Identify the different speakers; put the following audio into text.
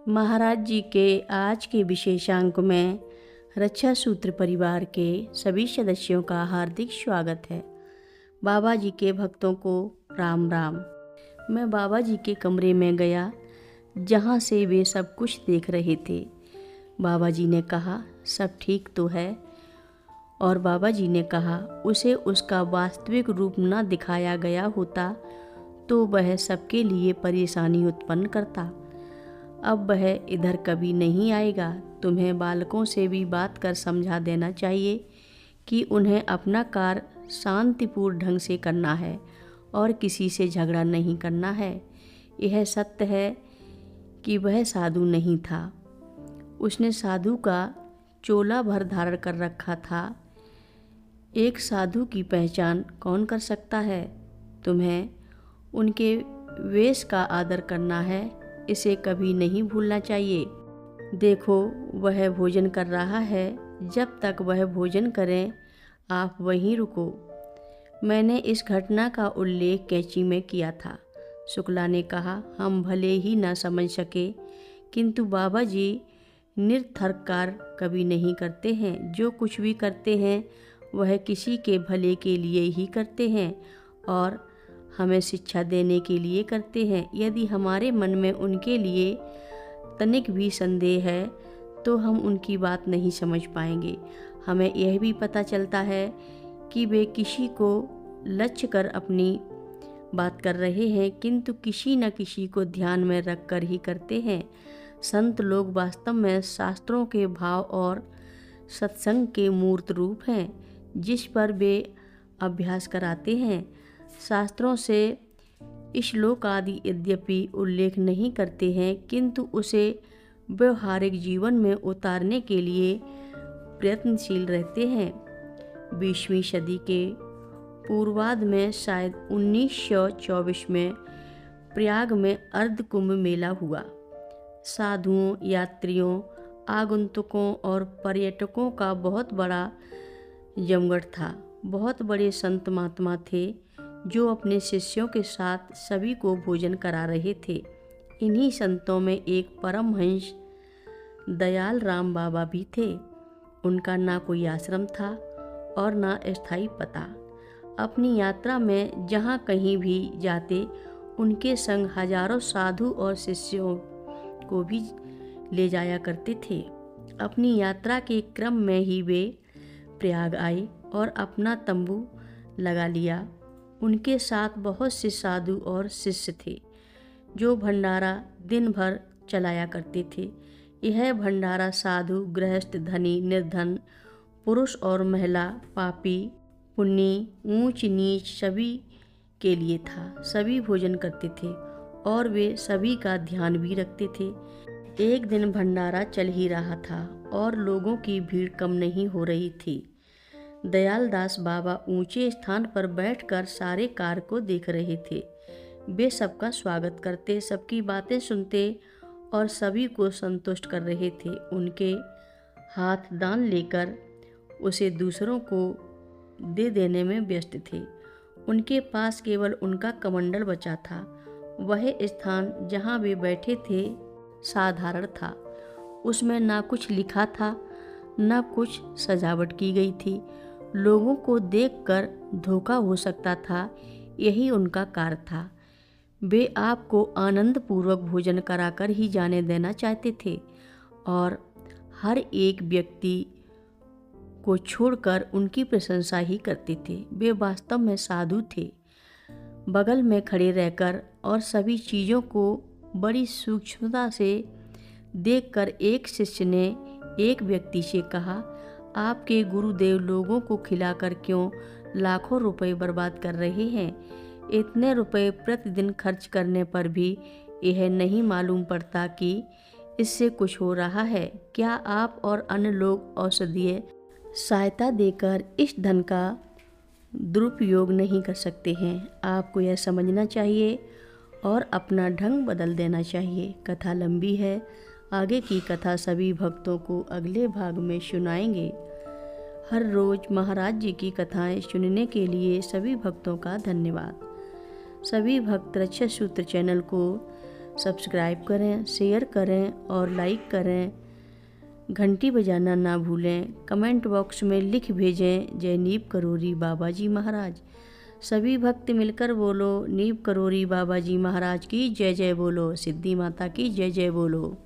Speaker 1: महाराज जी के आज के विशेषांक में रक्षा सूत्र परिवार के सभी सदस्यों का हार्दिक स्वागत है। बाबा जी के भक्तों को राम राम। मैं बाबा जी के कमरे में गया जहाँ से वे सब कुछ देख रहे थे। बाबा जी ने कहा, सब ठीक तो है? और बाबा जी ने कहा, उसे उसका वास्तविक रूप न दिखाया गया होता तो वह सबके लिए परेशानी उत्पन्न करता। अब वह इधर कभी नहीं आएगा। तुम्हें बालकों से भी बात कर समझा देना चाहिए कि उन्हें अपना कार्य शांतिपूर्ण ढंग से करना है और किसी से झगड़ा नहीं करना है। यह सत्य है कि वह साधु नहीं था। उसने साधु का चोला भर धारण कर रखा था। एक साधु की पहचान कौन कर सकता है? तुम्हें उनके वेश का आदर करना है, इसे कभी नहीं भूलना चाहिए। देखो, वह भोजन कर रहा है। जब तक वह भोजन करें आप वहीं रुको। मैंने इस घटना का उल्लेख कैंची में किया था। शुक्ला ने कहा, हम भले ही ना समझ सके किंतु बाबा जी निरर्थक कार्य कभी नहीं करते हैं। जो कुछ भी करते हैं वह किसी के भले के लिए ही करते हैं और हमें शिक्षा देने के लिए करते हैं। यदि हमारे मन में उनके लिए तनिक भी संदेह है तो हम उनकी बात नहीं समझ पाएंगे। हमें यह भी पता चलता है कि वे किसी को लक्ष्य कर अपनी बात कर रहे हैं किंतु किसी न किसी को ध्यान में रख कर ही करते हैं। संत लोग वास्तव में शास्त्रों के भाव और सत्संग के मूर्त रूप हैं जिस पर वे अभ्यास कराते हैं। शास्त्रों से श्लोक आदि यद्यपि उल्लेख नहीं करते हैं किंतु उसे व्यवहारिक जीवन में उतारने के लिए प्रयत्नशील रहते हैं। 20वीं सदी के पूर्वार्ध में शायद 1924 में प्रयाग में अर्ध कुंभ मेला हुआ। साधुओं, यात्रियों, आगंतुकों और पर्यटकों का बहुत बड़ा जमघट था। बहुत बड़े संत महात्मा थे जो अपने शिष्यों के साथ सभी को भोजन करा रहे थे। इन्हीं संतों में एक परमहंस दयाल राम बाबा भी थे। उनका ना कोई आश्रम था और ना स्थायी पता। अपनी यात्रा में जहाँ कहीं भी जाते उनके संग हजारों साधु और शिष्यों को भी ले जाया करते थे। अपनी यात्रा के क्रम में ही वे प्रयाग आए और अपना तंबू लगा लिया। उनके साथ बहुत से साधु और शिष्य थे जो भंडारा दिन भर चलाया करते थे। यह भंडारा साधु, गृहस्थ, धनी, निर्धन, पुरुष और महिला, पापी, पुण्य, ऊंच नीच सभी के लिए था। सभी भोजन करते थे और वे सभी का ध्यान भी रखते थे। एक दिन भंडारा चल ही रहा था और लोगों की भीड़ कम नहीं हो रही थी। दयालदास बाबा ऊंचे स्थान पर बैठकर सारे कार्य को देख रहे थे। वे सबका स्वागत करते, सबकी बातें सुनते और सभी को संतुष्ट कर रहे थे। उनके हाथ दान लेकर उसे दूसरों को दे देने में व्यस्त थे। उनके पास केवल उनका कमंडल बचा था। वह स्थान जहाँ वे बैठे थे साधारण था। उसमें ना कुछ लिखा था न कुछ सजावट की गई थी। लोगों को देखकर धोखा हो सकता था, यही उनका कार्य था। वे आपको आनंदपूर्वक भोजन कराकर ही जाने देना चाहते थे और हर एक व्यक्ति को छोड़कर उनकी प्रशंसा ही करते थे। वे वास्तव में साधु थे। बगल में खड़े रहकर और सभी चीज़ों को बड़ी सूक्ष्मता से देखकर एक शिष्य ने एक व्यक्ति से कहा, आपके गुरुदेव लोगों को खिलाकर क्यों लाखों रुपए बर्बाद कर रहे हैं? इतने रुपए प्रतिदिन खर्च करने पर भी यह नहीं मालूम पड़ता कि इससे कुछ हो रहा है। क्या आप और अन्य लोग औषधीय सहायता देकर इस धन का दुरुपयोग नहीं कर सकते हैं? आपको यह समझना चाहिए और अपना ढंग बदल देना चाहिए। कथा लंबी है, आगे की कथा सभी भक्तों को अगले भाग में सुनाएंगे। हर रोज़ महाराज जी की कथाएं सुनने के लिए सभी भक्तों का धन्यवाद। सभी भक्त रक्षा सूत्र चैनल को सब्सक्राइब करें, शेयर करें और लाइक करें। घंटी बजाना ना भूलें। कमेंट बॉक्स में लिख भेजें जय नीव करोरी बाबा जी महाराज। सभी भक्त मिलकर बोलो नीव करोरी बाबा जी महाराज की जय जय बोलो, सिद्धि माता की जय जय बोलो।